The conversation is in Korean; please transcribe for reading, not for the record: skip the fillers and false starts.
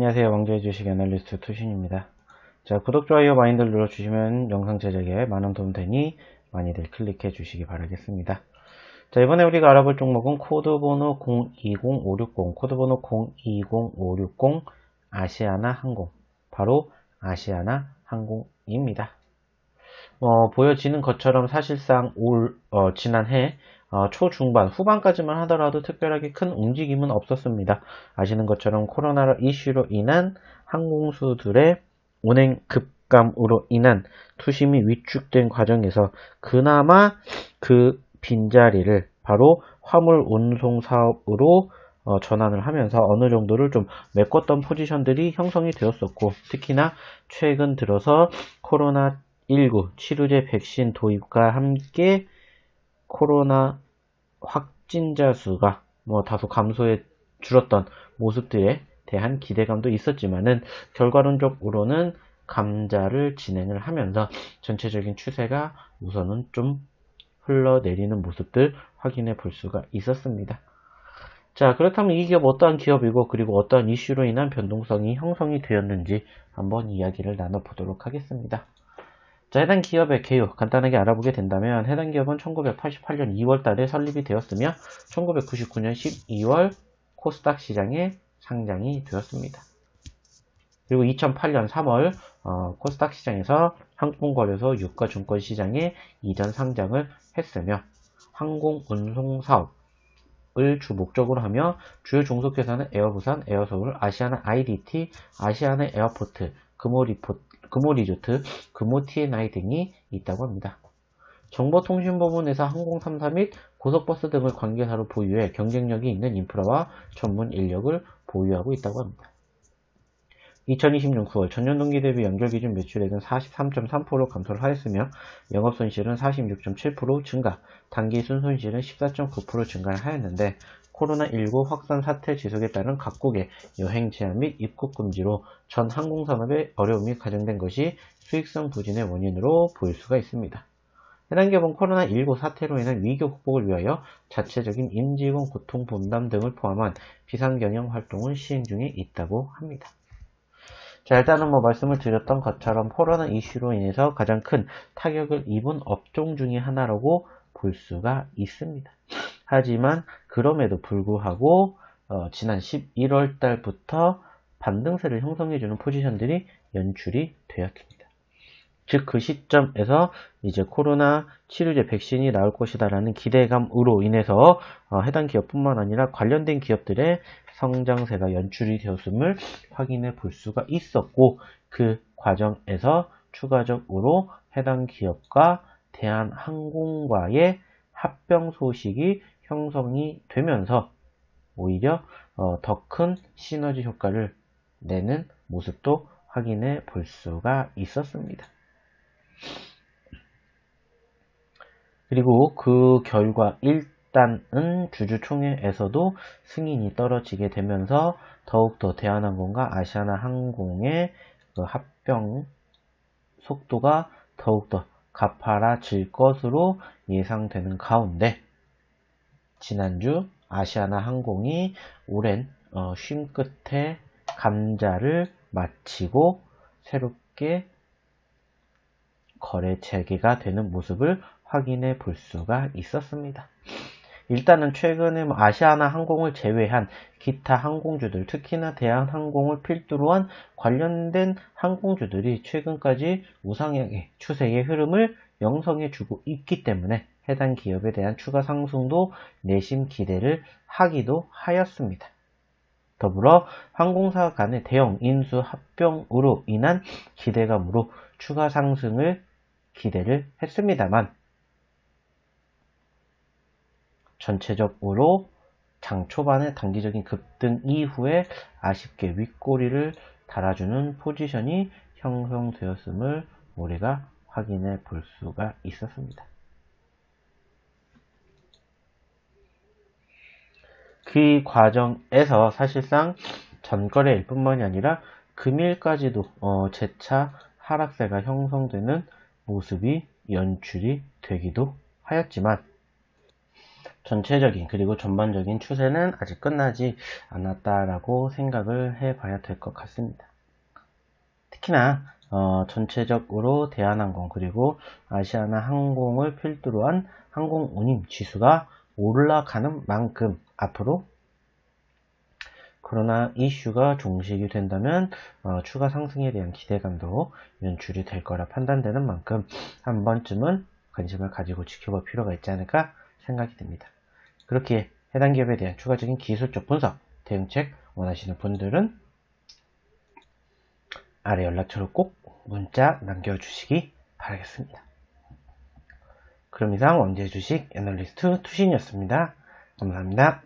안녕하세요. 왕좌의 주식 애널리스트 투신입니다. 자, 구독, 좋아요, 많이들 눌러주시면 영상 제작에 많은 도움 되니 많이들 클릭해 주시기 바라겠습니다. 자, 이번에 우리가 알아볼 종목은 코드번호 020560, 코드번호 020560 아시아나항공, 바로 아시아나항공입니다. 보여지는 것처럼 사실상 지난해 초중반, 후반까지만 하더라도 특별하게 큰 움직임은 없었습니다. 아시는 것처럼 코로나 이슈로 인한 항공수들의 운행 급감으로 인한 투심이 위축된 과정에서 그나마 그 빈자리를 바로 화물 운송 사업으로 전환을 하면서 어느 정도를 좀 메꿨던 포지션들이 형성이 되었었고, 특히나 최근 들어서 코로나19 치료제 백신 도입과 함께 코로나 확진자 수가 다소 감소해 줄었던 모습들에 대한 기대감도 있었지만은 결과론적으로는 감자를 진행을 하면서 전체적인 추세가 우선은 좀 흘러내리는 모습들 확인해 볼 수가 있었습니다. 자, 그렇다면 이 기업 어떠한 기업이고 그리고 어떠한 이슈로 인한 변동성이 형성이 되었는지 한번 이야기를 나눠보도록 하겠습니다. 자, 해당 기업의 개요 간단하게 알아보게 된다면 해당 기업은 1988년 2월 달에 설립이 되었으며 1999년 12월 코스닥 시장에 상장이 되었습니다. 그리고 2008년 3월 코스닥 시장에서 항공거래소 유가증권시장에 이전 상장을 했으며 항공운송 사업을 주 목적으로 하며 주요 종속회사는 에어부산, 에어서울, 아시아나 IDT, 아시아나 에어포트, 금호리조트, 금호TNI 등이 있다고 합니다. 정보통신부문에서 항공 3사 및 고속버스 등을 관계사로 보유해 경쟁력이 있는 인프라와 전문 인력을 보유하고 있다고 합니다. 2020년 9월 전년 동기 대비 연결기준 매출액은 43.3% 감소를 하였으며 영업손실은 46.7% 증가, 단기 순손실은 14.9% 증가를 하였는데 코로나19 확산 사태 지속에 따른 각국의 여행 제한 및 입국 금지로 전 항공산업에 어려움이 가중된 것이 수익성 부진의 원인으로 보일 수가 있습니다. 해당 기업은 코로나19 사태로 인한 위기 극복을 위하여 자체적인 임직원 고통 분담 등을 포함한 비상경영 활동을 시행 중에 있다고 합니다. 자, 일단은 말씀을 드렸던 것처럼 코로나 이슈로 인해서 가장 큰 타격을 입은 업종 중에 하나라고 볼 수가 있습니다. 하지만 그럼에도 불구하고 지난 11월 달부터 반등세를 형성해주는 포지션들이 연출이 되었습니다. 즉 그 시점에서 이제 코로나 치료제 백신이 나올 것이다라는 기대감으로 인해서 해당 기업뿐만 아니라 관련된 기업들의 성장세가 연출이 되었음을 확인해 볼 수가 있었고, 그 과정에서 추가적으로 해당 기업과 대한항공과의 합병 소식이 형성이 되면서 오히려 더 큰 시너지 효과를 내는 모습도 확인해 볼 수가 있었습니다. 그리고 그 결과 일단은 주주총회에서도 승인이 떨어지게 되면서 더욱더 대한항공과 아시아나항공의 그 합병 속도가 더욱더 가파라질 것으로 예상되는 가운데 지난주 아시아나항공이 오랜 쉼 끝에 감자를 마치고 새롭게 거래 재개가 되는 모습을 확인해 볼 수가 있었습니다. 일단은 최근에 아시아나항공을 제외한 기타 항공주들, 특히나 대한항공을 필두로 한 관련된 항공주들이 최근까지 우상향의 추세의 흐름을 형성해 주고 있기 때문에 해당 기업에 대한 추가 상승도 내심 기대를 하기도 하였습니다. 더불어 항공사 간의 대형 인수 합병으로 인한 기대감으로 추가 상승을 기대를 했습니다만 전체적으로 장 초반의 단기적인 급등 이후에 아쉽게 윗꼬리를 달아주는 포지션이 형성되었음을 우리가 확인해 볼 수가 있었습니다. 그 과정에서 사실상 전거래일 뿐만이 아니라 금일까지도 재차 하락세가 형성되는 모습이 연출이 되기도 하였지만 전체적인 그리고 전반적인 추세는 아직 끝나지 않았다라고 생각을 해봐야 될 것 같습니다. 특히나 전체적으로 대한항공 그리고 아시아나 항공을 필두로 한 항공운임 지수가 올라가는 만큼 앞으로 코로나 이슈가 종식이 된다면 추가 상승에 대한 기대감도 연출이 될 거라 판단되는 만큼 한 번쯤은 관심을 가지고 지켜볼 필요가 있지 않을까 생각이 듭니다. 그렇게 해당 기업에 대한 추가적인 기술적 분석, 대응책 원하시는 분들은 아래 연락처로 꼭 문자 남겨주시기 바라겠습니다. 그럼 이상 원재주식 애널리스트 투신이었습니다. 감사합니다.